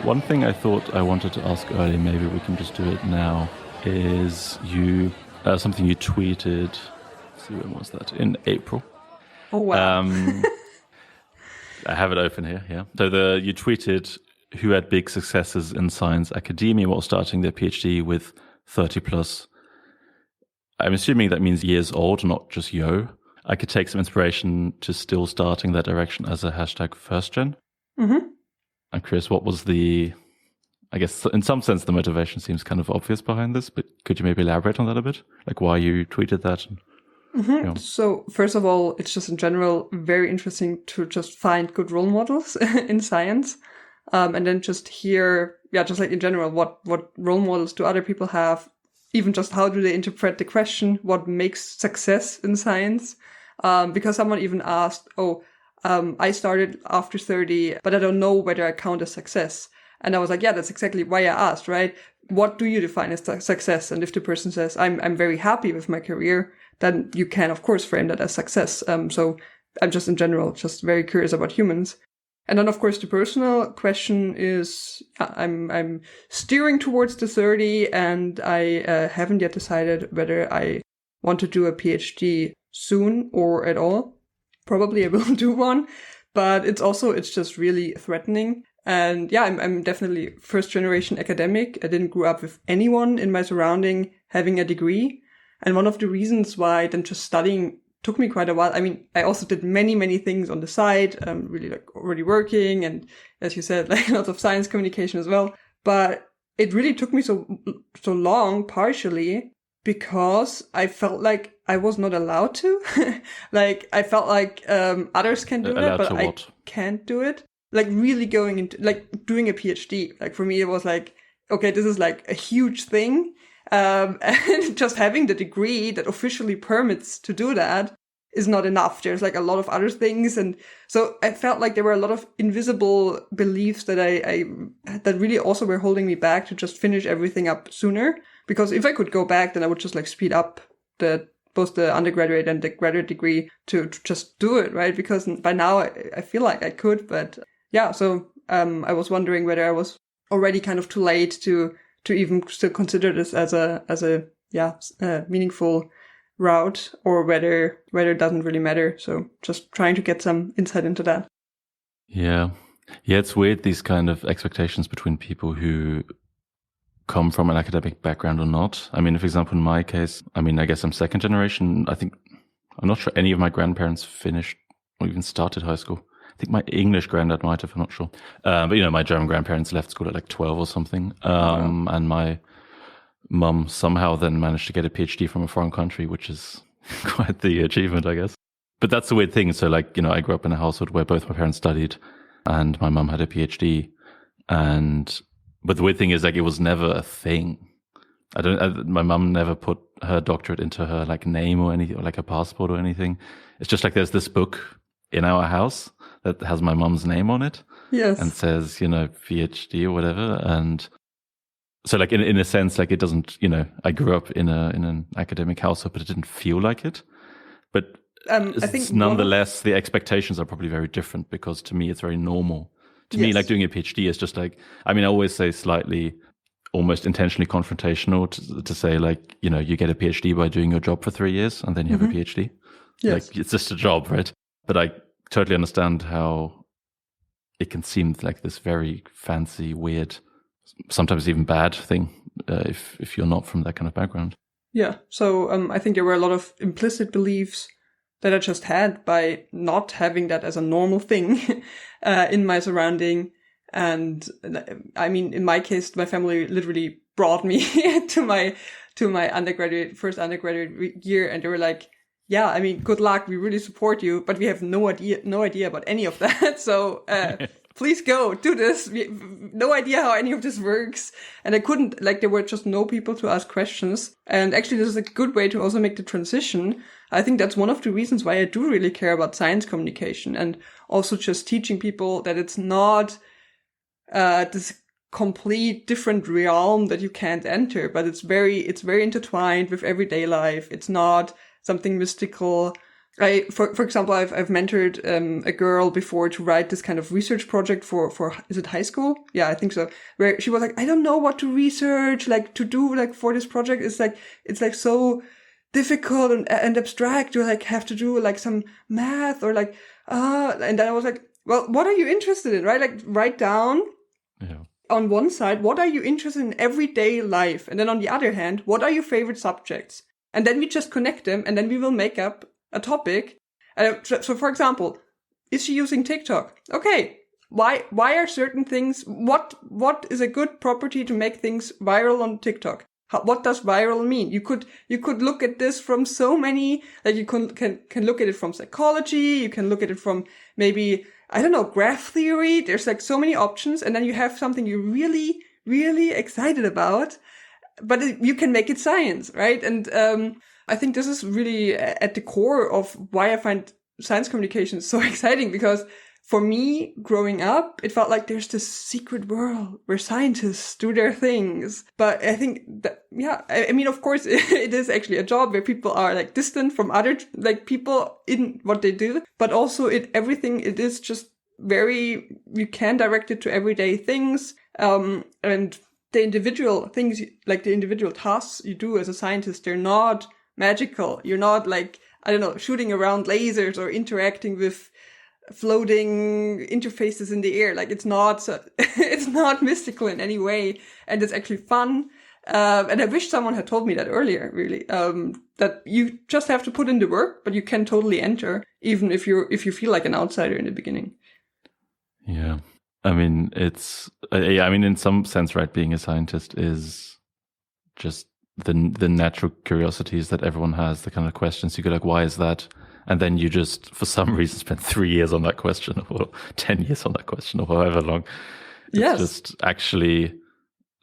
One thing I thought I wanted to ask earlier, maybe we can just do it now, is something you tweeted, let's see, when was that? In April. Oh, wow. I have it open here, yeah. So you tweeted who had big successes in science academia while starting their PhD with 30 plus. I'm assuming that means years old, not just yo. I could take some inspiration to still starting that direction as a hashtag firstgen. Mm-hmm. I'm curious, what was I guess in some sense the motivation seems kind of obvious behind this, but could you maybe elaborate on that a bit? Like why you tweeted that? Mm-hmm. So first of all, it's just in general very interesting to just find good role models in science. And then just hear, just like in general, what role models do other people have? Even just how do they interpret the question? What makes success in science? Because someone even asked, I started after 30, but I don't know whether I count as success. And I was like, yeah, that's exactly why I asked, right? What do you define as success? And if the person says, I'm very happy with my career, then you can, of course, frame that as success. So I'm just in general, just very curious about humans. And then, of course, the personal question is, I'm steering towards the 30 and I haven't yet decided whether I want to do a PhD soon or at all. Probably I will do one, but it's just really threatening. And yeah, I'm definitely first generation academic. I didn't grow up with anyone in my surrounding having a degree. And one of the reasons why then just studying took me quite a while. I mean, I also did many, many things on the side, really like already working. And as you said, like lots of science communication as well. But it really took me so long, partially because I felt like I was not allowed to. Like I felt like others can do it, but I can't do it. Like really going into like doing a PhD. Like for me, it was like, okay, this is like a huge thing. And just having the degree that officially permits to do that is not enough. There's like a lot of other things. And so I felt like there were a lot of invisible beliefs that that really also were holding me back to just finish everything up sooner. Because if I could go back, then I would just like speed up both the undergraduate and the graduate degree to just do it, right? Because by now I feel like I could, but yeah. So, I was wondering whether I was already kind of too late to even still consider this as a meaningful route, or whether it doesn't really matter. So just trying to get some insight into that. Yeah, it's weird, these kind of expectations between people who come from an academic background or not. I mean, for example, in my case, I mean, I guess I'm second generation. I'm not sure any of my grandparents finished or even started high school. I think my English granddad might have, I'm not sure. But, my German grandparents left school at like 12 or something. And my mum somehow then managed to get a PhD from a foreign country, which is quite the achievement, I guess. But that's the weird thing. So like, I grew up in a household where both my parents studied and my mum had a PhD. But the weird thing is like, it was never a thing. My mum never put her doctorate into her like name or anything, or like a passport or anything. It's just like, there's this book in our house that has my mum's name on it. Yes. And says, PhD or whatever. And so like in a sense, like it doesn't, I grew up in an academic household, but it didn't feel like it. But I think nonetheless, the expectations are probably very different, because to me, it's very normal. To me, like doing a PhD is just like, I mean, I always say slightly, almost intentionally confrontational to say like, you get a PhD by doing your job for 3 years and then you have a PhD. Yes. Like it's just a job, right? But I totally understand how it can seem like this very fancy, weird, sometimes even bad thing if you're not from that kind of background. Yeah. So I think there were a lot of implicit beliefs that I just had by not having that as a normal thing in my surrounding. And I mean, in my case, my family literally brought me to my first undergraduate year, and they were like, yeah, I mean, good luck. We really support you, but we have no idea about any of that. So please go do this. We have no idea how any of this works. And I couldn't, like, there were just no people to ask questions. And actually, this is a good way to also make the transition. I think that's one of the reasons why I do really care about science communication, and also just teaching people that it's not this complete different realm that you can't enter, but it's very intertwined with everyday life. It's not something mystical. For example, I've mentored a girl before to write this kind of research project for is it high school? Yeah, I think so. Where she was like, I don't know what to research, like to do like for this project. It's like so difficult and abstract. You like have to do like some math or like and then I was like, well, what are you interested in, right? Like write down. Yeah. On one side, what are you interested in everyday life? And then on the other hand, what are your favorite subjects? And then we just connect them and then we will make up a topic. So for example, is she using TikTok? Okay. Why are certain things, what is a good property to make things viral on TikTok? What does viral mean? You could look at this from so many, like you can look at it from psychology. You can look at it from maybe, I don't know, graph theory. There's like so many options. And then you have something you're really, really excited about, but you can make it science, right? And I think this is really at the core of why I find science communication so exciting, because for me, growing up, it felt like there's this secret world where scientists do their things. But I think that, yeah, I mean, of course, it is actually a job where people are like distant from other like people in what they do. But also everything, it is just very, you can direct it to everyday things. And the individual things, like the individual tasks you do as a scientist, they're not magical. You're not like, I don't know, shooting around lasers or interacting with floating interfaces in the air. Like it's not mystical in any way, and it's actually fun. And I wish someone had told me that earlier, really, that you just have to put in the work, but you can totally enter, even if you feel like an outsider in the beginning. Yeah. I mean, in some sense, right, being a scientist is just the natural curiosities that everyone has, the kind of questions you go like, why is that? And then you just, for some reason, spend 3 years on that question or 10 years on that question or however long. It's just actually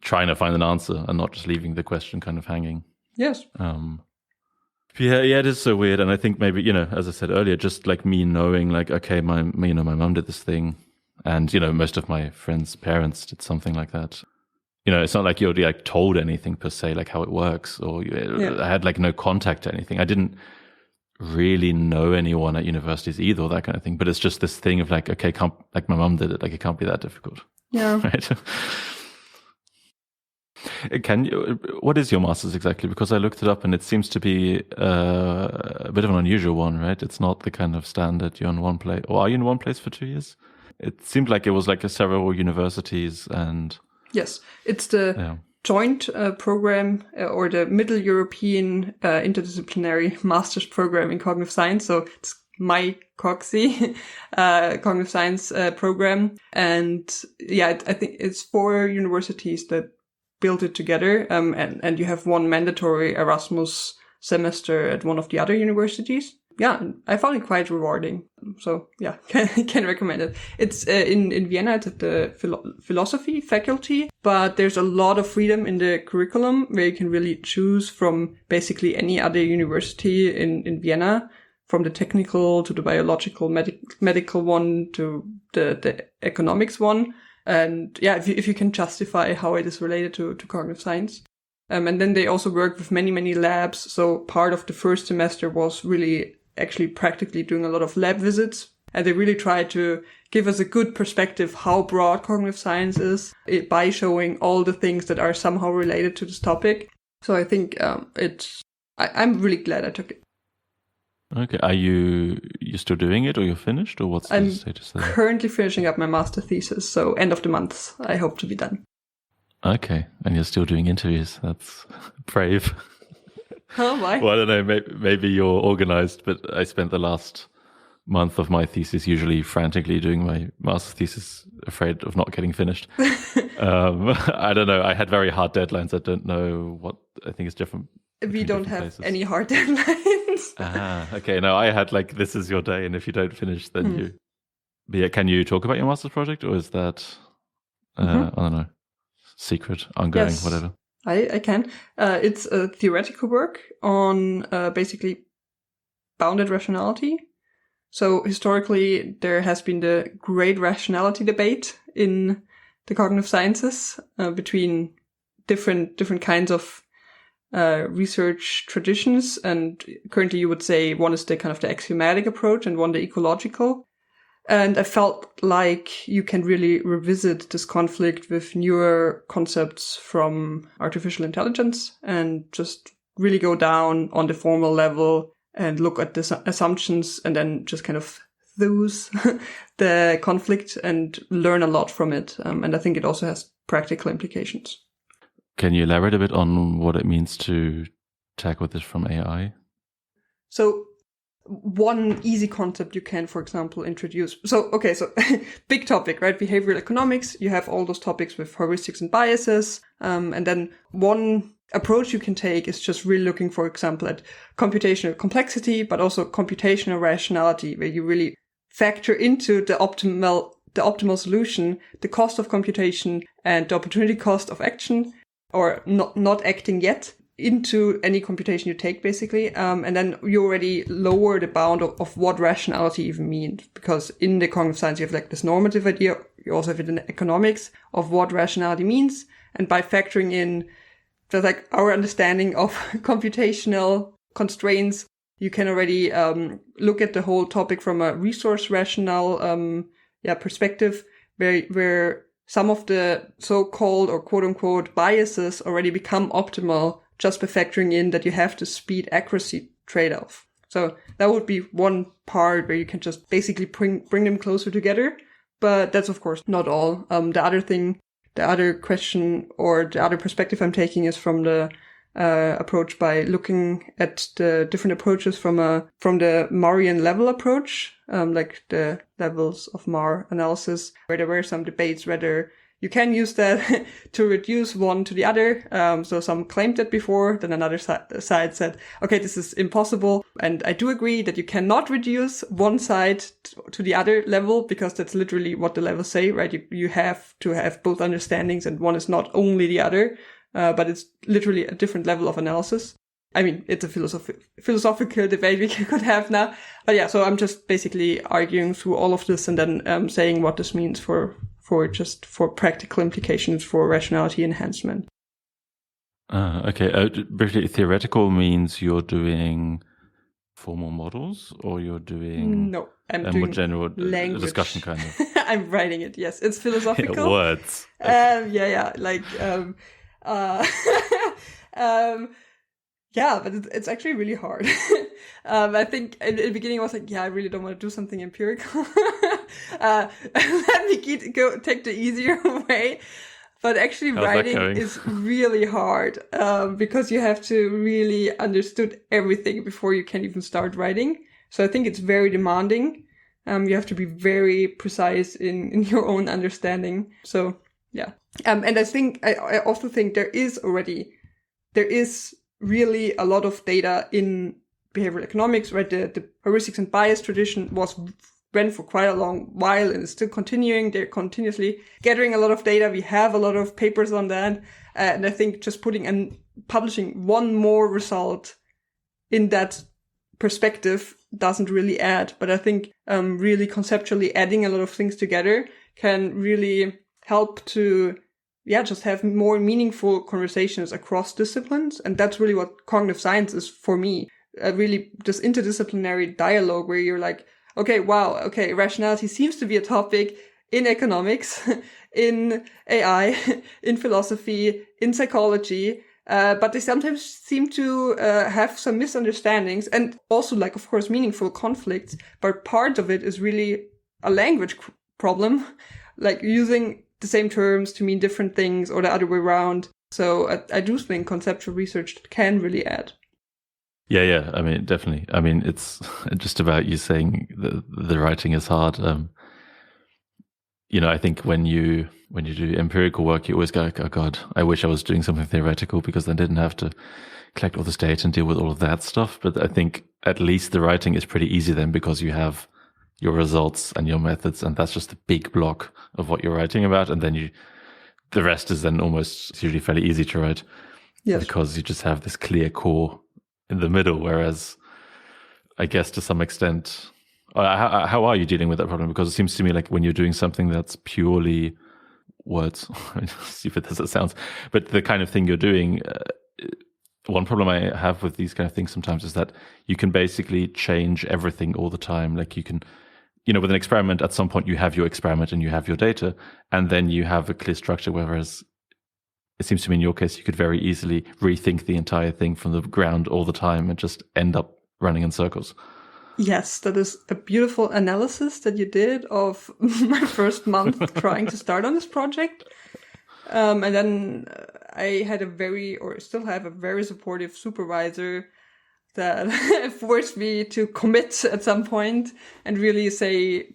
trying to find an answer and not just leaving the question kind of hanging. Yes. Yeah, it is so weird. And I think maybe, as I said earlier, just like me knowing like, okay, my mom did this thing, and, most of my friends' parents did something like that. It's not like you're like told anything per se, like how it works, or I had like no contact to anything. I didn't really know anyone at universities either, or that kind of thing. But it's just this thing of like, okay, like my mom did it, like it can't be that difficult. Yeah. Right. What is your master's exactly? Because I looked it up and it seems to be a bit of an unusual one, right? It's not the kind of standard you're in one place. Or are you in one place for 2 years? It seemed like it was like several universities and... Yes, it's the joint program or the Middle European Interdisciplinary Master's Program in Cognitive Science. So it's my COGSI, Cognitive Science program. And yeah, I think it's 4 universities that built it together. And you have one mandatory Erasmus semester at one of the other universities. Yeah, I found it quite rewarding. So yeah, can recommend it. It's in Vienna, it's at the philosophy faculty, but there's a lot of freedom in the curriculum where you can really choose from basically any other university in Vienna, from the technical to the biological, medical one to the economics one. And yeah, if you can justify how it is related to cognitive science. And then they also work with many, many labs. So part of the first semester was really actually practically doing a lot of lab visits. And they really try to give us a good perspective how broad cognitive science is by showing all the things that are somehow related to this topic. So I think I'm really glad I took it. Okay. Are you still doing it, or you're finished, or what's the status there? I'm currently finishing up my master thesis. So end of the month, I hope to be done. Okay. And you're still doing interviews. That's brave. Oh, why? Well, I don't know. Maybe you're organized, but I spent the last month of my thesis usually frantically doing my master's thesis, afraid of not getting finished. I don't know. I had very hard deadlines. I don't know what I think is different. We don't have any hard deadlines. Okay. No, I had like, this is your day, and if you don't finish, then you... But yeah, can you talk about your master's project, or is that, I don't know, secret, ongoing, whatever? I can. It's a theoretical work on basically bounded rationality. So historically, there has been the great rationality debate in the cognitive sciences between different kinds of research traditions. And currently you would say one is the kind of the axiomatic approach and one the ecological. And I felt like you can really revisit this conflict with newer concepts from artificial intelligence and just really go down on the formal level and look at the assumptions and then just kind of those the conflict and learn a lot from it. And I think it also has practical implications. Can you elaborate a bit on what it means to tackle this from AI? So one easy concept you can, for example, introduce. So big topic, right? Behavioral economics. You have all those topics with heuristics and biases. And then one approach you can take is just really looking, for example, at computational complexity, but also computational rationality, where you really factor into the optimal solution, the cost of computation and the opportunity cost of action, or not acting yet, into any computation you take, basically. And then you already lower the bound of what rationality even means. Because in the cognitive science, you have like this normative idea. You also have it in economics of what rationality means. And by factoring in just like our understanding of computational constraints, you can already look at the whole topic from a resource rational perspective, where some of the so-called or quote-unquote biases already become optimal just by factoring in that you have the speed accuracy trade-off. So that would be one part where you can just basically bring them closer together. But that's, of course, not all. The other question or the other perspective I'm taking is from the approach by looking at the different approaches from the Marian level approach, like the levels of Mar analysis, where there were some debates whether you can use that to reduce one to the other. So some claimed that before, then another side said, okay, this is impossible. And I do agree that you cannot reduce one side to the other level, because that's literally what the levels say, right? You have to have both understandings, and one is not only the other, but it's literally a different level of analysis. I mean, it's a philosophical debate we could have now. But yeah, so I'm just basically arguing through all of this and then saying what this means for practical implications for rationality enhancement. Okay. Briefly, theoretical means you're doing formal models, or you're doing I'm a doing more general language. Discussion kind of. I'm writing it. Yes, it's philosophical. Words. But it's actually really hard. I think in the beginning I was like, I really don't want to do something empirical. Let me take the easier way. But actually writing is really hard, because you have to really understood everything before you can even start writing. So I think it's very demanding. You have to be very precise in your own understanding. So yeah. And I also think there is really a lot of data in behavioral economics, right? The heuristics and bias tradition went for quite a long while and is still continuing. They're continuously gathering a lot of data. We have a lot of papers on that. And I think just publishing one more result in that perspective doesn't really add. But I think really conceptually adding a lot of things together can really help to just have more meaningful conversations across disciplines. And that's really what cognitive science is for me. Really this interdisciplinary dialogue where you're like, rationality seems to be a topic in economics, in AI, in philosophy, in psychology, but they sometimes seem to have some misunderstandings and also, like, of course, meaningful conflicts. But part of it is really a language problem, like using the same terms to mean different things or the other way around. So I do think conceptual research can really add. Yeah. I mean, definitely. I mean, it's just about you saying the writing is hard. I think when you do empirical work, you always go, oh God, I wish I was doing something theoretical because I didn't have to collect all this data and deal with all of that stuff. But I think at least the writing is pretty easy then, because you have your results and your methods, and that's just a big block of what you're writing about. And then the rest is then almost usually fairly easy to write. Yes. Because you just have this clear core in the middle. Whereas I guess to some extent, how are you dealing with that problem? Because it seems to me like when you're doing something that's purely words, stupid as it sounds, but the kind of thing you're doing, one problem I have with these kind of things sometimes is that you can basically change everything all the time. Like you can, with an experiment, at some point you have your experiment and you have your data, and then you have a clear structure, whereas it seems to me in your case, you could very easily rethink the entire thing from the ground all the time and just end up running in circles. Yes, that is a beautiful analysis that you did of my first month trying to start on this project. And then I had still have a very supportive supervisor that forced me to commit at some point and really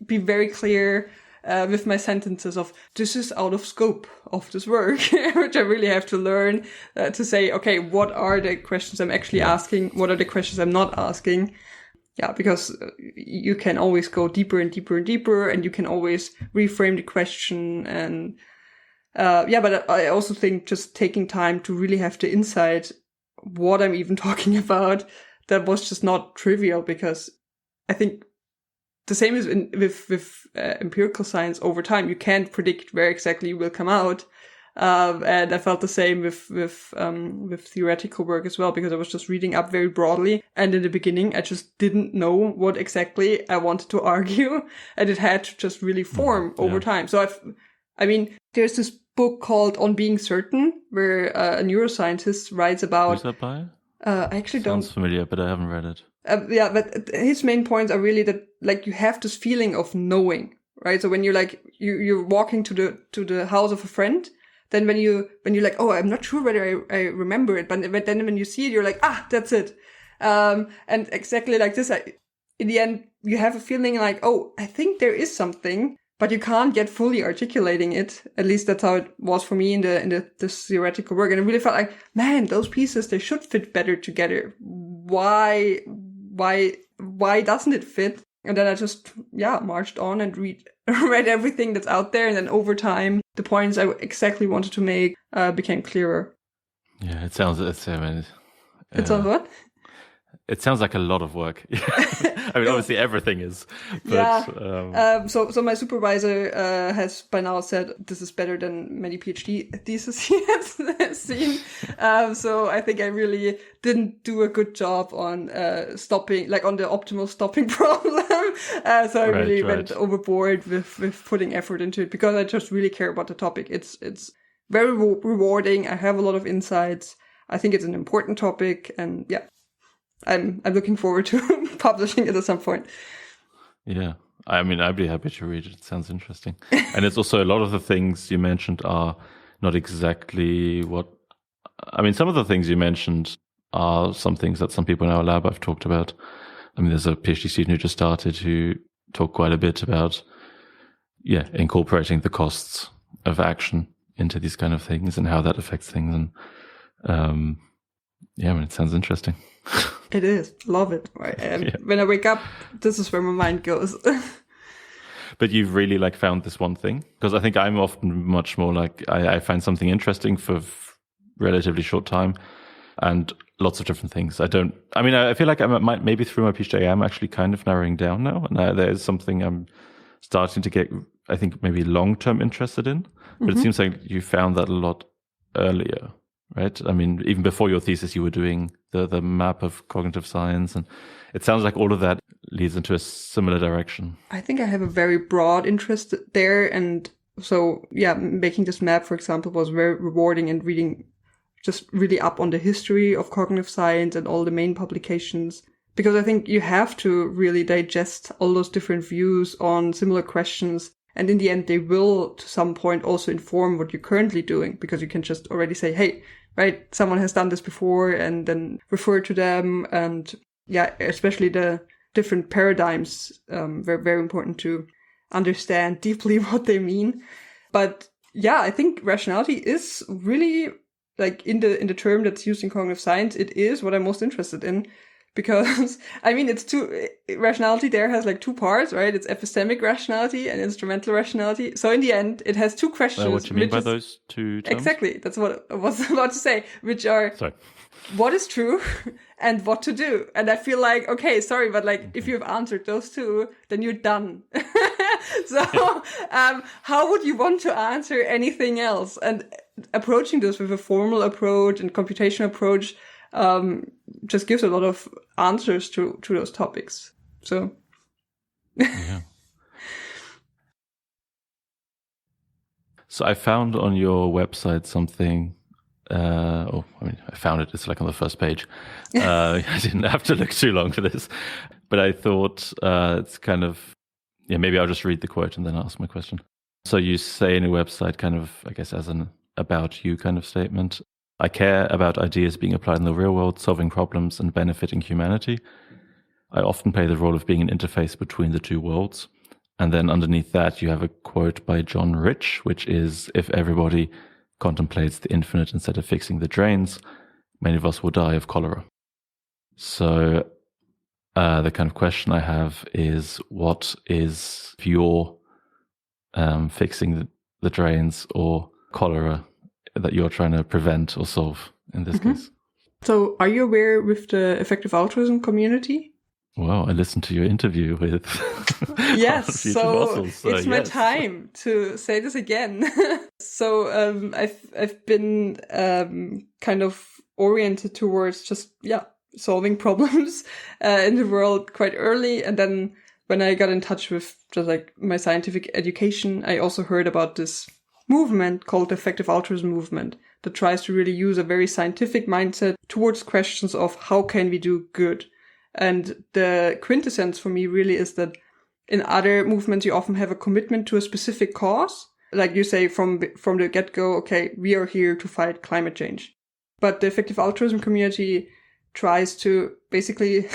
be very clear with my sentences of, this is out of scope of this work, which I really have to learn to say, okay, what are the questions I'm actually asking? What are the questions I'm not asking? Yeah, because you can always go deeper and deeper and deeper, and you can always reframe the question. And but I also think just taking time to really have the insight what I'm even talking about, that was just not trivial, because I think the same is with empirical science over time. You can't predict where exactly you will come out. And I felt the same with theoretical work as well, because I was just reading up very broadly. And in the beginning, I just didn't know what exactly I wanted to argue. And it had to just really form over time. So there's this book called On Being Certain, where a neuroscientist writes about... Who's that by? I actually don't... Sounds familiar, but I haven't read it. But his main points are really that, like, you have this feeling of knowing, right? So when you're walking to the house of a friend, then when you're like, oh, I'm not sure whether I remember it, but then when you see it, you're like, that's it. And exactly like this, in the end, you have a feeling like, oh, I think there is something, but you can't get fully articulating it. At least that's how it was for me in the theoretical work. And I really felt like, man, those pieces, they should fit better together. Why doesn't it fit? And then I just, marched on and read everything that's out there. And then over time, the points I exactly wanted to make became clearer. Yeah, it sounds what? It sounds like a lot of work. I mean, obviously everything is. But, So my supervisor has by now said this is better than many PhD theses he has seen. So I think I really didn't do a good job on stopping, like on the optimal stopping problem. So I really went overboard with putting effort into it, because I just really care about the topic. It's very rewarding. I have a lot of insights. I think it's an important topic, and I'm looking forward to publishing it at some point. Yeah. I mean, I'd be happy to read it. It sounds interesting. And it's also a lot of the things you mentioned are not exactly some of the things you mentioned are some things that some people in our lab I've talked about. I mean, there's a PhD student who just started who talked quite a bit about, incorporating the costs of action into these kind of things and how that affects things. And, it sounds interesting. It is. Love it. When I wake up, this is where my mind goes. But you've really found this one thing? Because I think I'm often much more I find something interesting for relatively short time and lots of different things. I feel like maybe through my PhD I am actually kind of narrowing down now. And there is something I'm starting to get, I think, maybe long-term interested in. But it seems like you found that a lot earlier. Right? I mean, even before your thesis, you were doing the map of cognitive science, and it sounds like all of that leads into a similar direction. I think I have a very broad interest there, and so making this map, for example, was very rewarding, and reading just really up on the history of cognitive science and all the main publications, because I think you have to really digest all those different views on similar questions. And in the end, they will, to some point, also inform what you're currently doing, because you can just already say, hey, right, someone has done this before, and then refer to them. And especially the different paradigms, very, very important to understand deeply what they mean. But I think rationality is really, in the term that's used in cognitive science, it is what I'm most interested in. Because, rationality there has two parts, right? It's epistemic rationality and instrumental rationality. So in the end, it has two questions. What do you mean by those two terms? Exactly. That's what I was about to say, which are what is true and what to do. And I feel like, okay, sorry, but if you've answered those two, then you're done. So, how would you want to answer anything else? And approaching this with a formal approach and computational approach, just gives a lot of answers to those topics. So, yeah. So I found on your website something. I found it. It's like on the first page. I didn't have to look too long for this, but I thought it's kind of, maybe I'll just read the quote and then ask my question. So you say in your website, kind of, I guess, as an about you kind of statement, I care about ideas being applied in the real world, solving problems and benefiting humanity. I often play the role of being an interface between the two worlds. And then underneath that, you have a quote by John Rich, which is, if everybody contemplates the infinite instead of fixing the drains, many of us will die of cholera. So the kind of question I have is, what is your fixing the drains or cholera that you're trying to prevent or solve in this case? So are you aware with the Effective Altruism community? Wow, I listened to your interview with yes, so it's my time to say this again. So I've been kind of oriented towards just solving problems in the world quite early, and then when I got in touch with just like my scientific education, I also heard about this movement called the Effective Altruism movement that tries to really use a very scientific mindset towards questions of how can we do good. And the quintessence for me really is that in other movements, you often have a commitment to a specific cause. Like you say from the get-go, okay, we are here to fight climate change. But the Effective Altruism community tries to basically,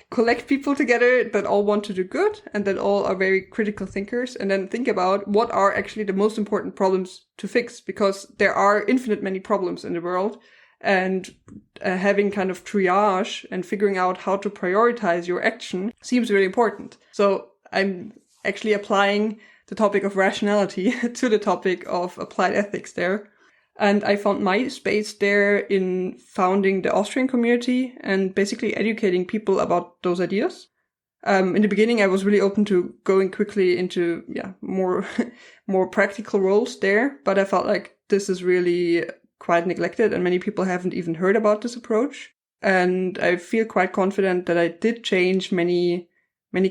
collect people together that all want to do good and that all are very critical thinkers, and then think about what are actually the most important problems to fix, because there are infinite many problems in the world. And having kind of triage and figuring out how to prioritize your action seems really important. So I'm actually applying the topic of rationality to the topic of applied ethics there. And I found my space there in founding the Austrian community and basically educating people about those ideas. In the beginning, I was really open to going quickly into more practical roles there, but I felt like this is really quite neglected and many people haven't even heard about this approach. And I feel quite confident that I did change many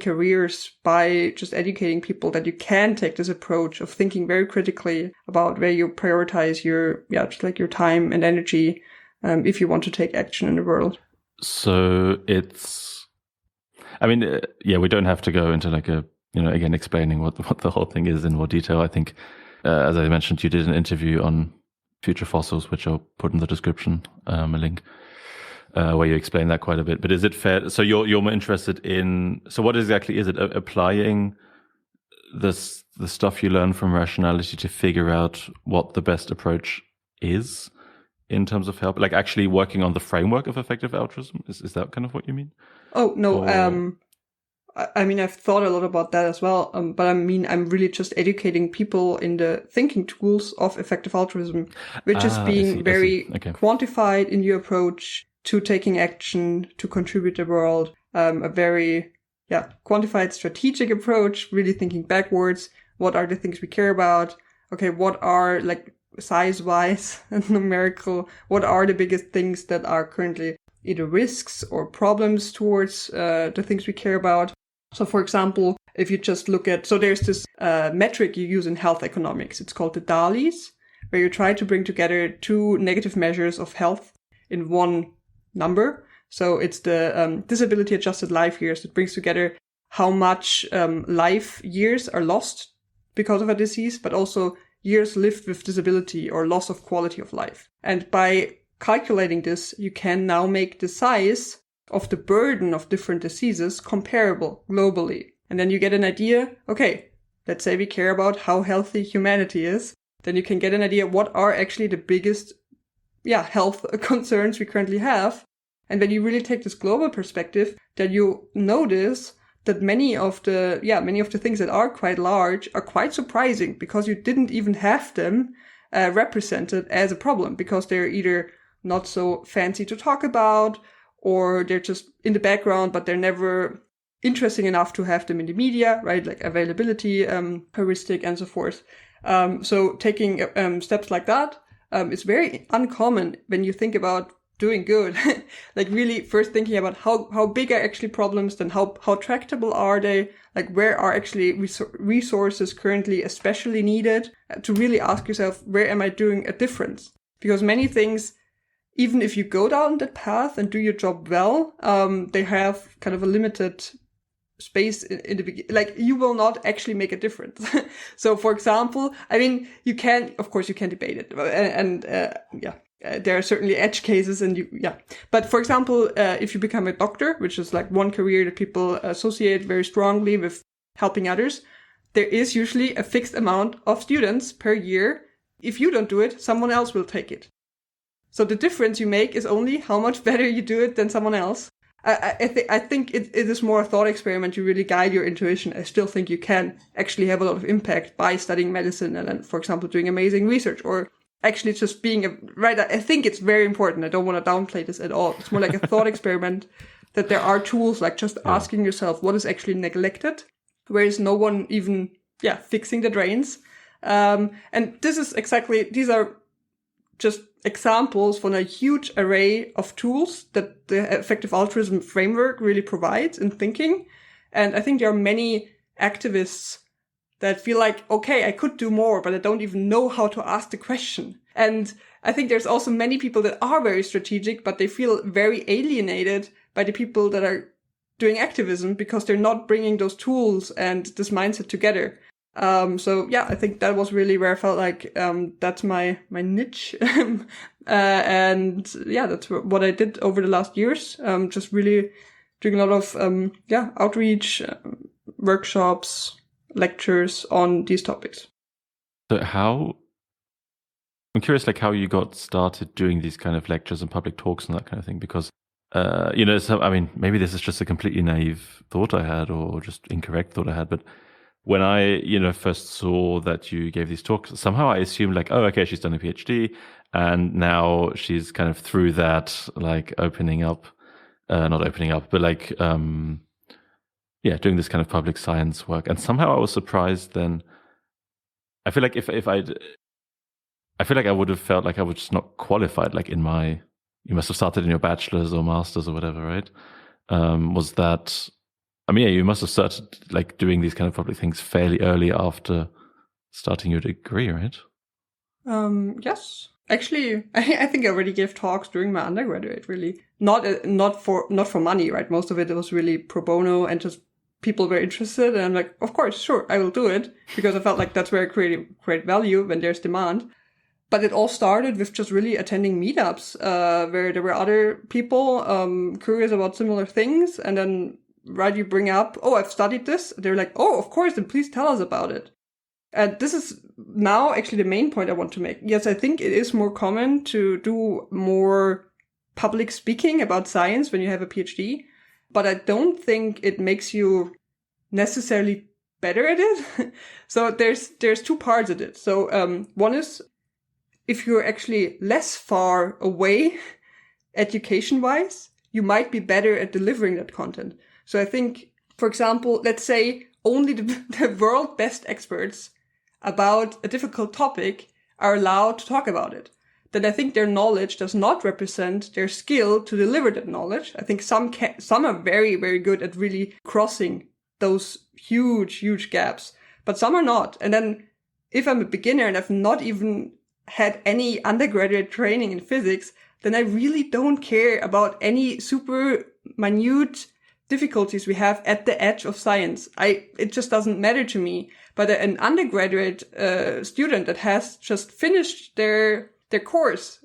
careers by just educating people that you can take this approach of thinking very critically about where you prioritize your time and energy if you want to take action in the world. So we don't have to go into again, explaining what the whole thing is in more detail. I think, as I mentioned, you did an interview on future fossils, which I'll put in the description, a link, where you explain that quite a bit. But is it fair? So you're more interested in, so what exactly is it? Applying the stuff you learn from rationality to figure out what the best approach is in terms of help, like actually working on the framework of effective altruism? Is that kind of what you mean? Oh, no. I've thought a lot about that as well. But I'm really just educating people in the thinking tools of effective altruism, which is being very quantified in your approach to taking action, to contribute to the world. A very, quantified strategic approach, really thinking backwards. What are the things we care about? Okay, what are, like, size-wise and numerical, what are the biggest things that are currently either risks or problems towards the things we care about? So, for example, if you just look at, so there's this metric you use in health economics. It's called the DALYs, where you try to bring together two negative measures of health in one number. So it's the disability adjusted life years that brings together how much life years are lost because of a disease, but also years lived with disability or loss of quality of life. And by calculating this, you can now make the size of the burden of different diseases comparable globally. And then you get an idea, okay, let's say we care about how healthy humanity is. Then you can get an idea what are actually the biggest health concerns we currently have. And when you really take this global perspective, then you notice that many of the things that are quite large are quite surprising because you didn't even have them represented as a problem because they're either not so fancy to talk about, or they're just in the background, but they're never interesting enough to have them in the media, right? Like availability, heuristic, and so forth. So taking steps like that is very uncommon when you think about doing good. Like really first thinking about how big are actually problems, then how tractable are they, like where are actually resources currently especially needed, to really ask yourself, where am I doing a difference? Because many things, even if you go down that path and do your job well, they have kind of a limited space in the beginning. Like you will not actually make a difference. So for example, I mean, of course you can debate it, and there are certainly edge cases, but for example, if you become a doctor, which is like one career that people associate very strongly with helping others, there is usually a fixed amount of students per year. If you don't do it, someone else will take it. So the difference you make is only how much better you do it than someone else. I think it is more a thought experiment. You really guide your intuition. I still think you can actually have a lot of impact by studying medicine and then, for example, doing amazing research, or actually just being right. I think it's very important. I don't want to downplay this at all. It's more like a thought experiment, that there are tools like just asking yourself what is actually neglected, where is no one even fixing the drains. And these are just examples from a huge array of tools that the effective altruism framework really provides in thinking. And I think there are many activists that feel like, okay, I could do more, but I don't even know how to ask the question. And I think there's also many people that are very strategic, but they feel very alienated by the people that are doing activism because they're not bringing those tools and this mindset together. I think that was really where I felt like that's my niche. That's what I did over the last years. Just really doing a lot of outreach, workshops, lectures on these topics. So I'm curious, like how you got started doing these kind of lectures and public talks and that kind of thing, because maybe this is just a completely naive thought I had, or just incorrect thought I had, but when I, first saw that you gave these talks, somehow I assumed like, oh, okay, she's done a PhD and now she's kind of through that, like not opening up, but like, doing this kind of public science work. And somehow I was surprised then. I feel like I would have felt like I was just not qualified, like you must have started in your bachelor's or master's or whatever, right? You must have started like doing these kind of public things fairly early after starting your degree, right? Yes. Actually, I think I already gave talks during my undergraduate, really. Not for money, right? Most of it was really pro bono and just people were interested. And I'm like, of course, sure, I will do it, because I felt like that's where I create value when there's demand. But it all started with just really attending meetups, where there were other people curious about similar things, and then you bring up, oh, I've studied this. They're like, oh, of course, then please tell us about it. And this is now actually the main point I want to make. Yes, I think it is more common to do more public speaking about science when you have a PhD, but I don't think it makes you necessarily better at it. So there's two parts of it. So one is, if you're actually less far away education-wise, you might be better at delivering that content. So I think, for example, let's say only the world best experts about a difficult topic are allowed to talk about it. Then I think their knowledge does not represent their skill to deliver that knowledge. I think some are very, very good at really crossing those huge gaps, but some are not. And then if I'm a beginner and I've not even had any undergraduate training in physics, then I really don't care about any super minute difficulties we have at the edge of science. It just doesn't matter to me. But an undergraduate student that has just finished their course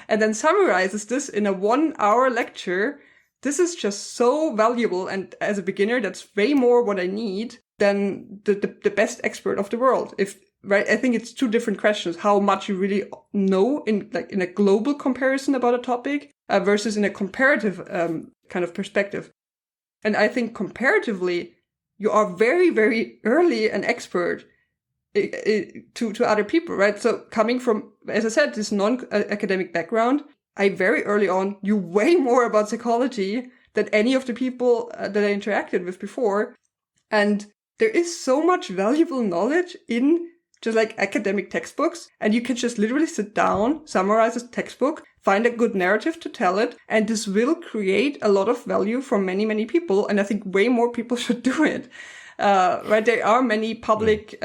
and then summarizes this in a 1-hour lecture, this is just so valuable. And as a beginner, that's way more what I need than the best expert of the world. Right, I think it's two different questions: how much you really know in a global comparison about a topic versus in a comparative kind of perspective. And I think comparatively, you are very, very early an expert to other people, right? So coming from, as I said, this non-academic background, I very early on knew way more about psychology than any of the people that I interacted with before. And there is so much valuable knowledge in just like academic textbooks, and you can just literally sit down, summarize a textbook, find a good narrative to tell it, and this will create a lot of value for many, many people, and I think way more people should do it. Right? There are many public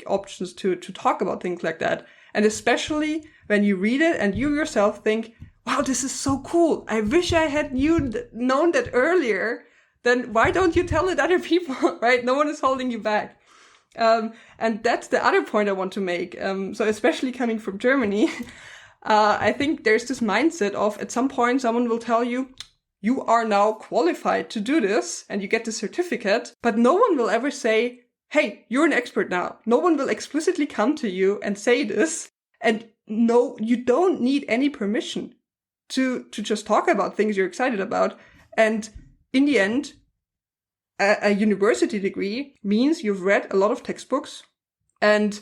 options to talk about things like that, and especially when you read it and you yourself think, wow, this is so cool. I wish I had known that earlier. Then why don't you tell it other people, right? No one is holding you back. And that's the other point I want to make. So especially coming from Germany, I think there's this mindset of at some point someone will tell you, you are now qualified to do this, and you get the certificate, but no one will ever say, hey, you're an expert now. No one will explicitly come to you and say this. And no, you don't need any permission to just talk about things you're excited about. And in the end, a university degree means you've read a lot of textbooks, and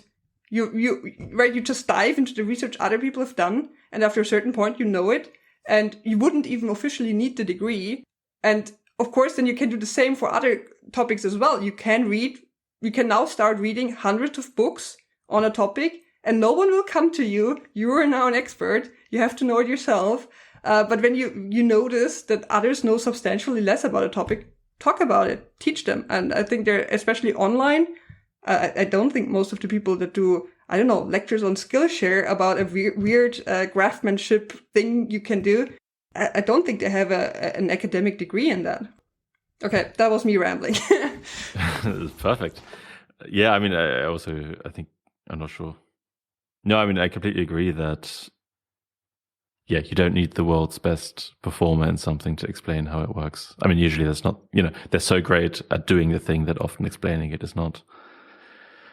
you just dive into the research other people have done, and after a certain point you know it, and you wouldn't even officially need the degree. And of course then you can do the same for other topics as well. You can now start reading hundreds of books on a topic, and no one will come to you. You are now an expert. You have to know it yourself. But when you notice that others know substantially less about a topic, talk about it, teach them. And I think they're, especially online, I don't think most of the people that do, I don't know, lectures on Skillshare about a weird craftsmanship thing you can do, I don't think they have an academic degree in that. Okay, that was me rambling. Perfect. Yeah, I mean, I think, I'm not sure. No, I mean, I completely agree that, yeah, you don't need the world's best performer in something to explain how it works. I mean, usually that's not, they're so great at doing the thing that often explaining it is not,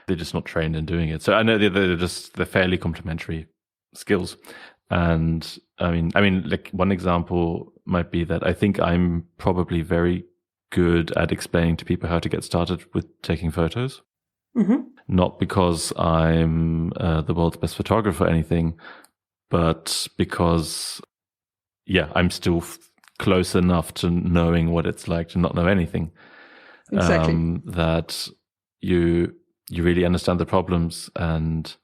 they're just not trained in doing it. So I know they're fairly complementary skills. And I mean, like one example might be that I think I'm probably very good at explaining to people how to get started with taking photos. Mm-hmm. Not because I'm the world's best photographer or anything, but because, yeah, I'm still close enough to knowing what it's like to not know anything. Exactly. That you really understand the problems. And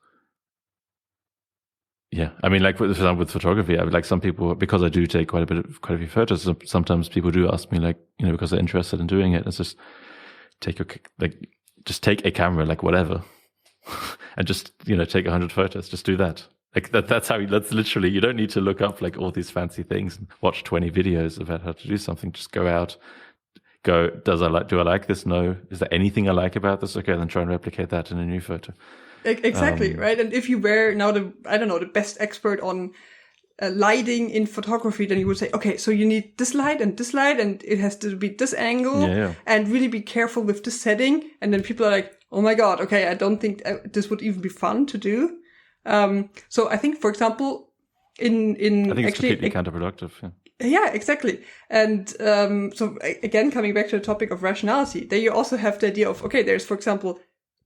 yeah, I mean, like for example, with photography, I would like some people, because I do take quite a few photos, sometimes people do ask me, like, because they're interested in doing it, it's just take a camera, like whatever, and just, take 100 photos, just do that. Like that's literally, you don't need to look up like all these fancy things and watch 20 videos about how to do something. Just go out, do I like this? No. Is there anything I like about this? Okay, then try and replicate that in a new photo. Exactly, right? And if you were now the best expert on lighting in photography, then you would say, okay, so you need this light, and it has to be this angle, and really be careful with the setting. And then people are like, oh my God, okay, I don't think this would even be fun to do. So I think, for example, I think it's completely counterproductive. Yeah, exactly. And so again, coming back to the topic of rationality, there you also have the idea of, okay, there's, for example,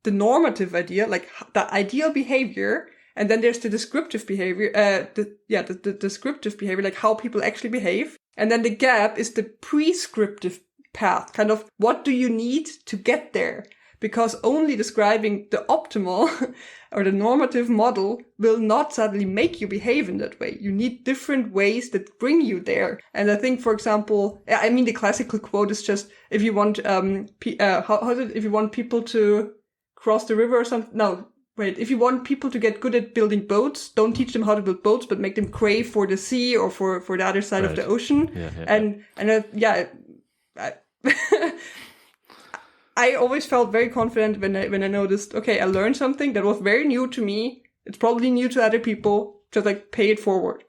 the normative idea, like the ideal behavior, and then there's the descriptive behavior, the descriptive behavior, like how people actually behave. And then the gap is the prescriptive path, kind of what do you need to get there? Because only describing the optimal or the normative model will not suddenly make you behave in that way. You need different ways that bring you there. And I think, for example, I mean, the classical quote is just, if you want, if you want people to cross the river or something. No, wait, if you want people to get good at building boats, don't teach them how to build boats, but make them crave for the sea or for the other side of the ocean. I always felt very confident when I noticed, okay, I learned something that was very new to me. It's probably new to other people. Just like pay it forward.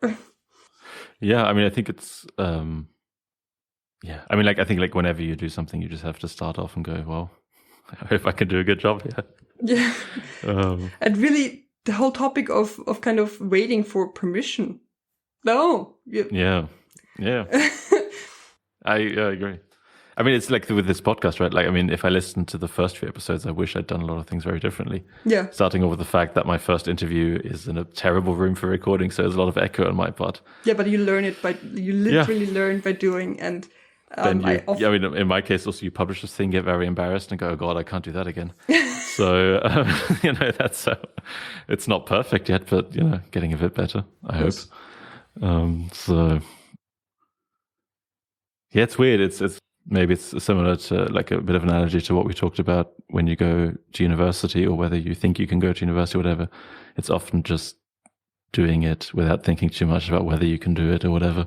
Yeah, I mean, I think it's, I mean, like, I think like whenever you do something, you just have to start off and go, well, I hope I can do a good job here. Yeah. And really the whole topic of kind of waiting for permission. No. Yeah. I agree. I mean, it's like with this podcast, right? Like, I mean, if I listened to the first few episodes, I wish I'd done a lot of things very differently. Yeah. Starting off with the fact that my first interview is in a terrible room for recording, so there's a lot of echo on my part. Yeah, but you learn it you literally learn by doing. And I mean, in my case, also, you publish this thing, get very embarrassed and go, oh God, I can't do that again. So, that's it's not perfect yet, but, getting a bit better, I hope. So, yeah, it's weird. It's maybe it's similar to like a bit of an analogy to what we talked about when you go to university, or whether you think you can go to university or whatever. It's often just doing it without thinking too much about whether you can do it or whatever,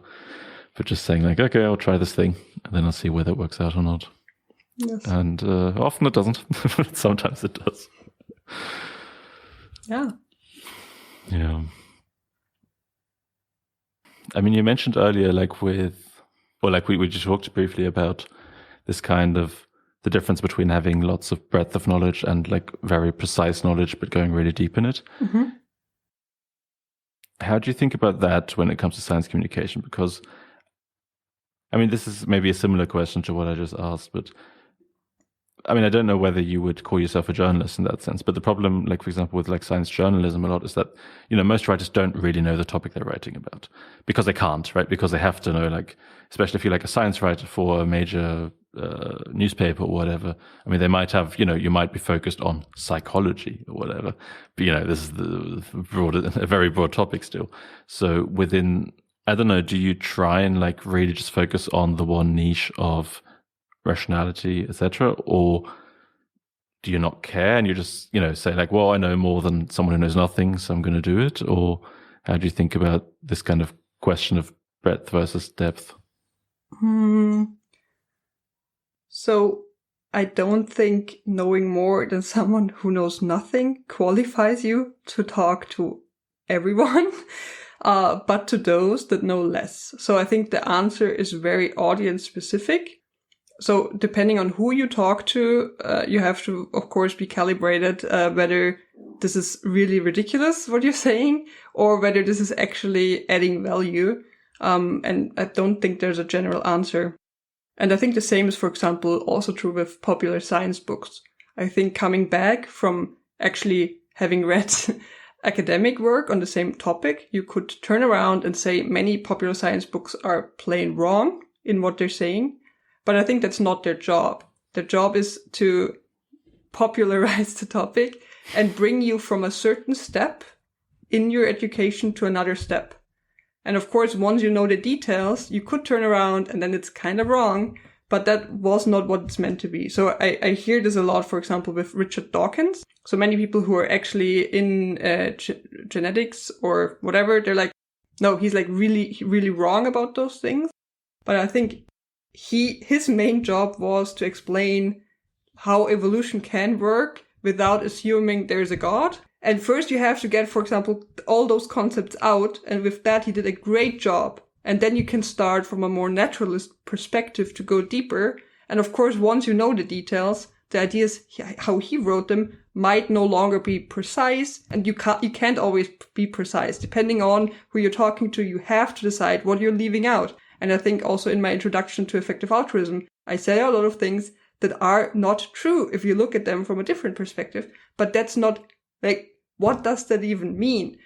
but just saying like, okay, I'll try this thing and then I'll see whether it works out or not. Yes. And often it doesn't, but sometimes it does. Yeah. Yeah. I mean, you mentioned earlier, we just talked briefly about this kind of the difference between having lots of breadth of knowledge and like very precise knowledge, but going really deep in it. Mm-hmm. How do you think about that when it comes to science communication? Because, I mean, this is maybe a similar question to what I just asked, but I mean, I don't know whether you would call yourself a journalist in that sense, but the problem, like, for example, with like science journalism a lot is that, most writers don't really know the topic they're writing about because they can't, right? Because they have to know, like, especially if you're like a science writer for a major newspaper or whatever. I mean, they might have, you might be focused on psychology or whatever, but, this is a very broad topic still. So within, I don't know, do you try and like really just focus on the one niche of rationality, etc., or do you not care and you just say like, well, I know more than someone who knows nothing, so I'm going to do it? Or how do you think about this kind of question of breadth versus depth? So I don't think knowing more than someone who knows nothing qualifies you to talk to everyone, but to those that know less. So I think the answer is very audience specific. So depending on who you talk to, you have to, of course, be calibrated whether this is really ridiculous, what you're saying, or whether this is actually adding value. And I don't think there's a general answer. And I think the same is, for example, also true with popular science books. I think coming back from actually having read academic work on the same topic, you could turn around and say many popular science books are plain wrong in what they're saying. But I think that's not their job. Their job is to popularize the topic and bring you from a certain step in your education to another step. And of course, once you know the details, you could turn around and then it's kind of wrong, but that was not what it's meant to be. So I hear this a lot, for example, with Richard Dawkins. So many people who are actually in genetics or whatever, they're like, no, he's like really, really wrong about those things. But I think his main job was to explain how evolution can work without assuming there's a God. And first you have to get, for example, all those concepts out. And with that, he did a great job. And then you can start from a more naturalist perspective to go deeper. And of course, once you know the details, the ideas, how he wrote them, might no longer be precise. And you can't always be precise. Depending on who you're talking to, you have to decide what you're leaving out. And I think also in my introduction to effective altruism, I say a lot of things that are not true if you look at them from a different perspective. But that's not like, what does that even mean?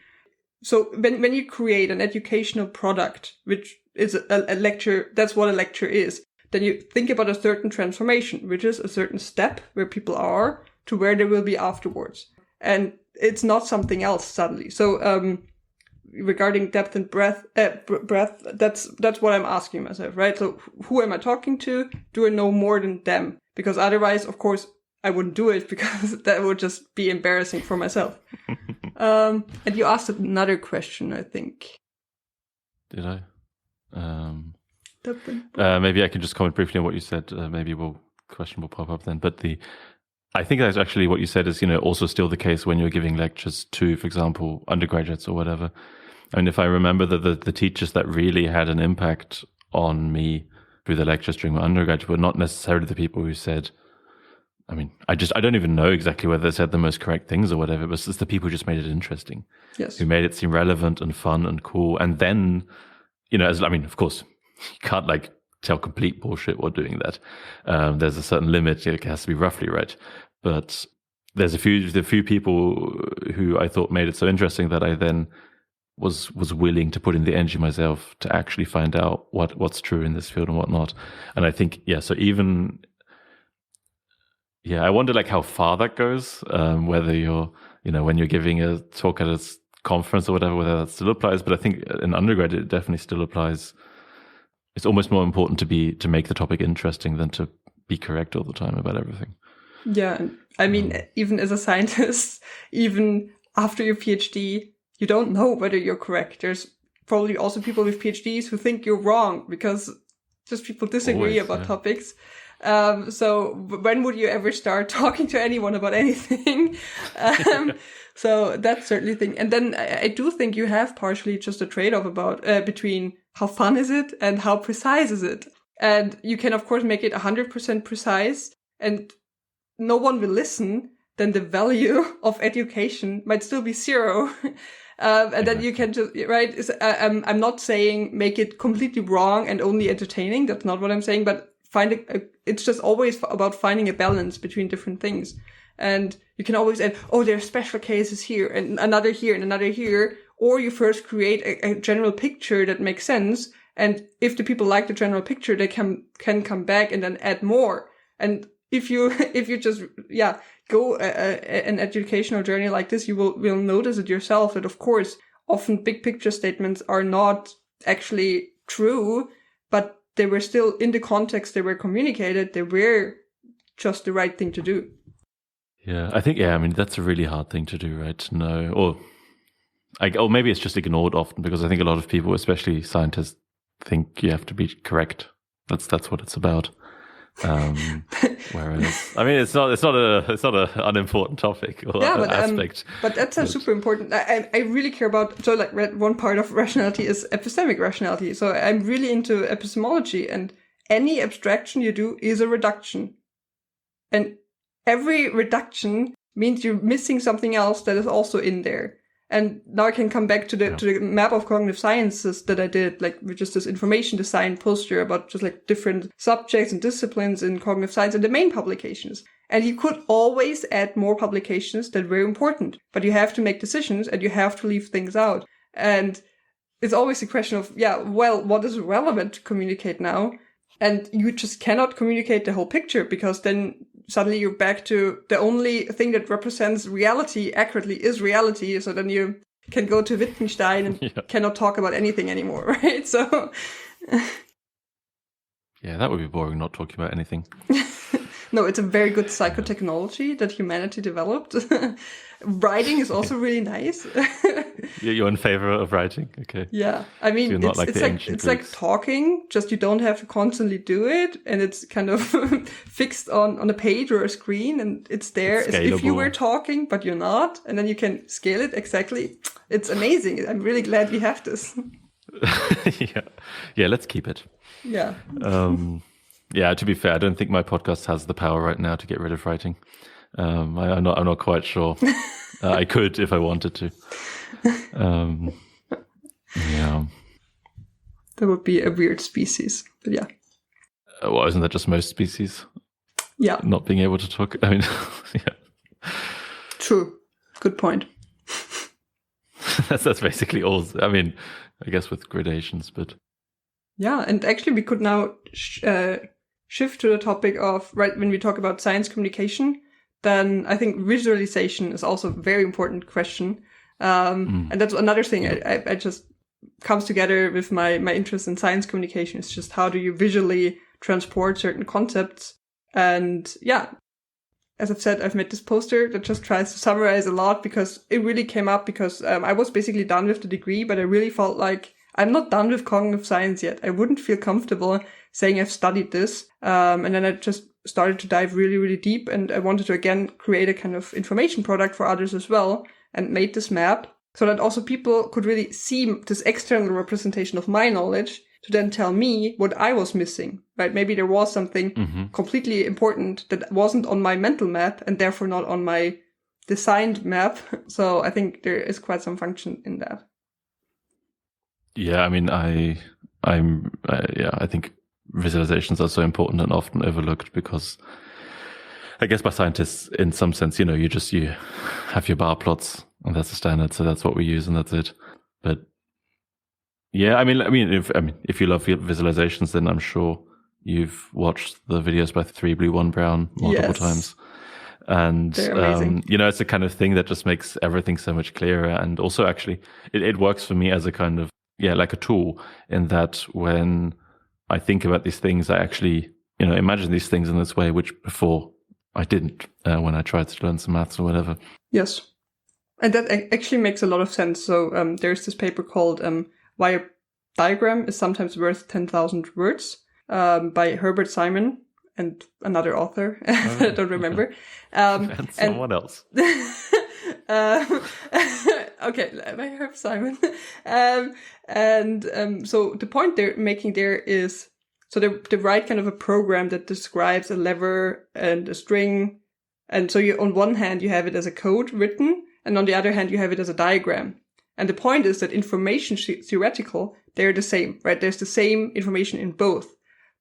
So when you create an educational product, which is a lecture, that's what a lecture is, then you think about a certain transformation, which is a certain step where people are to where they will be afterwards. And it's not something else suddenly. So regarding depth and breadth, that's what I'm asking myself, right? So who am I talking to? Do I know more than them? Because otherwise, of course, I wouldn't do it because that would just be embarrassing for myself. And you asked another question, I think. Did I? Maybe I can just comment briefly on what you said. Maybe the question will pop up then. But I think that's actually what you said is, also still the case when you're giving lectures to, for example, undergraduates or whatever. I mean, if I remember the teachers that really had an impact on me through the lectures during my undergraduate were not necessarily the people who said, I mean, I don't even know exactly whether they said the most correct things or whatever, but it's the people who just made it interesting. Yes. Who made it seem relevant and fun and cool. And then, of course, you can't like tell complete bullshit while doing that. There's a certain limit. It has to be roughly right. But there's a few people who I thought made it so interesting that I then was willing to put in the energy myself to actually find out what's true in this field and whatnot. And I think, so even Yeah, I wonder like how far that goes, whether you're, when you're giving a talk at a conference or whatever, whether that still applies. But I think in undergrad, it definitely still applies. It's almost more important to make the topic interesting than to be correct all the time about everything. Yeah. I mean, even as a scientist, even after your PhD, you don't know whether you're correct. There's probably also people with PhDs who think you're wrong because just people disagree about topics. So when would you ever start talking to anyone about anything? So that's certainly a thing. And then I do think you have partially just a trade-off about between how fun is it and how precise is it. And you can, of course, make it 100% precise and no one will listen. Then the value of education might still be zero. And then you can just, right? I'm not saying make it completely wrong and only entertaining. That's not what I'm saying. But it's just always about finding a balance between different things. And you can always add, there are special cases here and another here and another here. Or you first create a general picture that makes sense. And if the people like the general picture, they can come back and then add more. And if you just, go an educational journey like this, you will notice it yourself that, of course, often big picture statements are not actually true, but they were still in the context they were communicated. They were just the right thing to do. Yeah, I think, that's a really hard thing to do, right? To know, or maybe it's just ignored often because I think a lot of people, especially scientists, think you have to be correct. That's what it's about. Whereas, it's not an unimportant topic or aspect. But that's super important. I really care about, so like one part of rationality is epistemic rationality. So I'm really into epistemology, and any abstraction you do is a reduction. And every reduction means you're missing something else that is also in there. And now I can come back to the map of cognitive sciences that I did, like with just this information design poster about just like different subjects and disciplines in cognitive science and the main publications. And you could always add more publications that were important, but you have to make decisions and you have to leave things out. And it's always a question of, what is relevant to communicate now? And you just cannot communicate the whole picture because then suddenly you're back to the only thing that represents reality accurately is reality. So then you can go to Wittgenstein and cannot talk about anything anymore, right? So yeah, that would be boring, not talking about anything. No, it's a very good psychotechnology that humanity developed. Writing is also really nice. You're in favor of writing? Okay. Yeah. I mean, so it's like talking, just you don't have to constantly do it. And it's kind of fixed on a page or a screen and it's there as if you were talking, but you're not. And then you can scale it exactly. It's amazing. I'm really glad we have this. Yeah, let's keep it. Yeah. Yeah, to be fair, I don't think my podcast has the power right now to get rid of writing. I'm not quite sure. I could if I wanted to. Yeah. That would be a weird species, but yeah. Well, isn't that just most species? Yeah. Not being able to talk. I mean, yeah. True. Good point. That's basically all. I mean, I guess with gradations, but. Yeah, and actually we could now shift to the topic of, right, when we talk about science communication, then I think visualization is also a very important question. And that's another thing I just comes together with my interest in science communication. It's just how do you visually transport certain concepts? And yeah, as I've said, I've made this poster that just tries to summarize a lot because it really came up because I was basically done with the degree, but I really felt like I'm not done with cognitive science yet. I wouldn't feel comfortable saying I've studied this. And then I just started to dive really, really deep. And I wanted to, again, create a kind of information product for others as well and made this map so that also people could really see this external representation of my knowledge to then tell me what I was missing, right? Maybe there was something completely important that wasn't on my mental map and therefore not on my designed map. So I think there is quite some function in that. Yeah, I mean, I think visualizations are so important and often overlooked because I guess by scientists, in some sense, you have your bar plots and that's the standard. So that's what we use and that's it. But yeah, I mean, if you love visualizations, then I'm sure you've watched the videos by 3 Blue 1 Brown multiple times. And, it's a kind of thing that just makes everything so much clearer. And also actually it works for me as a kind of, like a tool, in that when I think about these things, I actually, imagine these things in this way, which before I didn't when I tried to learn some maths or whatever. Yes. And that actually makes a lot of sense. So there's this paper called Why a Diagram is Sometimes Worth 10,000 Words by Herbert Simon and another author. I don't remember. And someone else. Okay, I have Simon. So the point they're making there is, so they write kind of a program that describes a lever and a string. And so on one hand, you have it as a code written, and on the other hand, you have it as a diagram. And the point is that information theoretical, they're the same, right? There's the same information in both.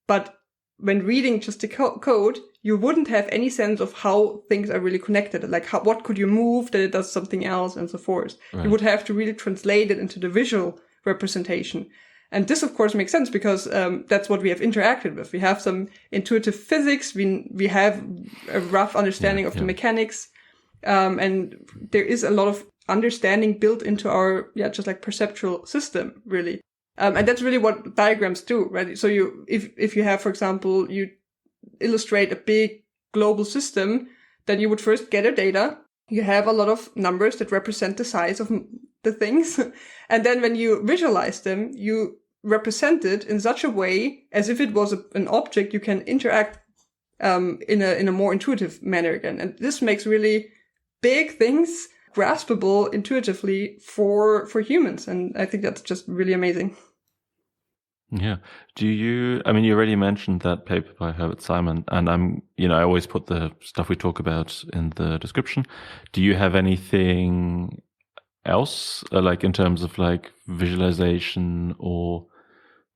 But when reading just the code, you wouldn't have any sense of how things are really connected. Like what could you move that it does something else and so forth. Right. You would have to really translate it into the visual representation. And this, of course, makes sense because that's what we have interacted with. We have some intuitive physics. We have a rough understanding of the mechanics. And there is a lot of understanding built into our, just like perceptual system, really. And that's really what diagrams do, right? So if you have, for example, you illustrate a big global system, then you would first gather data. You have a lot of numbers that represent the size of the things. And then when you visualize them, you represent it in such a way as if it was an object you can interact in a more intuitive manner again. And this makes really big things graspable intuitively for humans. And I think that's just really amazing. Yeah. You already mentioned that paper by Herbert Simon, and I always put the stuff we talk about in the description. Do you have anything else, like in terms of like visualization or,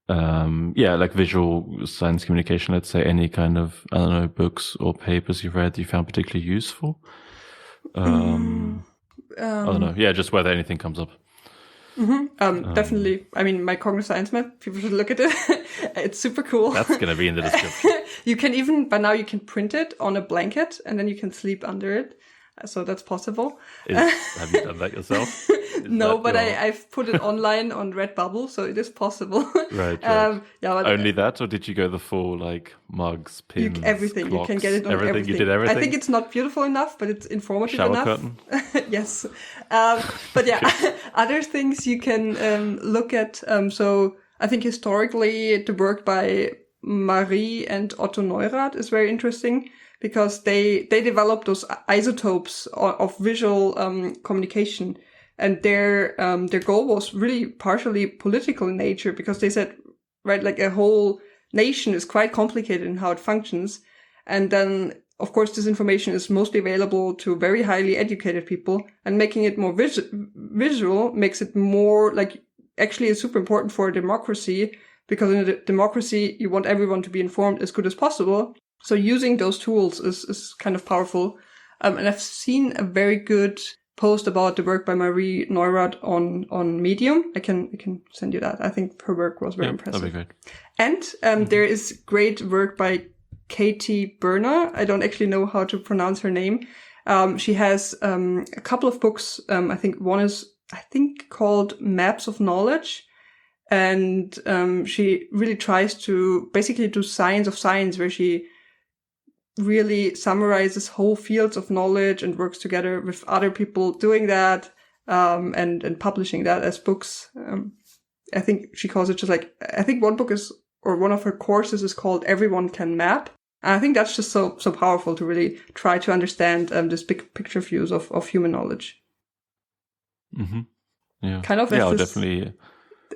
like visual science communication, let's say, any kind of, I don't know, books or papers you've read that you found particularly useful? I don't know. Yeah, just whether anything comes up. Mm-hmm. Definitely. I mean, my cognitive science map, people should look at it. It's super cool. That's going to be in the description. You can even, by now you can print it on a blanket and then you can sleep under it. So that's possible. Have you done that yourself? No, but I've put it online on Redbubble, so it is possible. Right. But only that, or did you go the full, like, mugs, pins, everything. clocks, you can get it on everything. You did everything? I think it's not beautiful enough, but it's informative Shower enough. curtain? Yes. But yeah, other things you can look at. So I think historically the work by Marie and Otto Neurath is very interesting, because they developed those isotopes of visual communication, and their goal was really partially political in nature, because they said, right, like a whole nation is quite complicated in how it functions, and then of course this information is mostly available to very highly educated people, and making it more visual makes it more like, actually it's super important for a democracy, because in a democracy you want everyone to be informed as good as possible. So using those tools is kind of powerful. And I've seen a very good post about the work by Marie Neurath on Medium. I can send you that. I think her work was very impressive. That'd be great. And there is great work by Katie Berner. I don't actually know how to pronounce her name. She has a couple of books. I think one is, called Maps of Knowledge. And she really tries to basically do science of science, where she really summarizes whole fields of knowledge and works together with other people doing that, and publishing that as books. I think she calls it just like, I think one book is, or one of her courses is called Everyone Can Map. And I think that's just so powerful to really try to understand this big picture views of human knowledge. Mm-hmm. Yeah. Kind of. Yeah, definitely.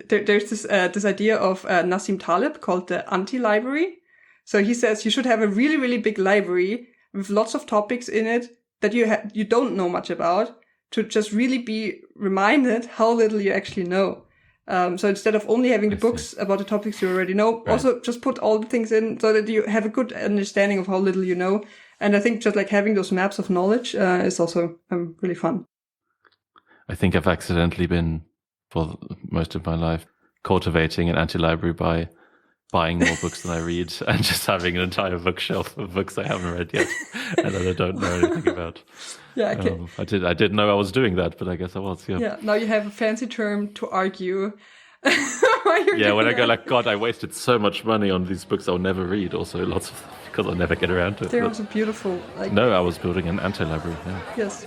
There's this idea of Nassim Taleb called the anti-library. So he says you should have a really, really big library with lots of topics in it that you don't know much about, to just really be reminded how little you actually know. So instead of only having the books about the topics you already know, also just put all the things in so that you have a good understanding of how little you know. And I think just like having those maps of knowledge is also really fun. I think I've accidentally been, for most of my life, cultivating an anti-library by buying more books than I read and just having an entire bookshelf of books I haven't read yet and that I don't know anything about. Yeah, okay. I didn't know I was doing that, but I guess I was. Yeah. Yeah. Now you have a fancy term to argue. When I go like, God, I wasted so much money on these books I'll never read. Also, lots of them because I'll never get around to it. There was a beautiful. No, I was building an anti-library. Yeah. Yes.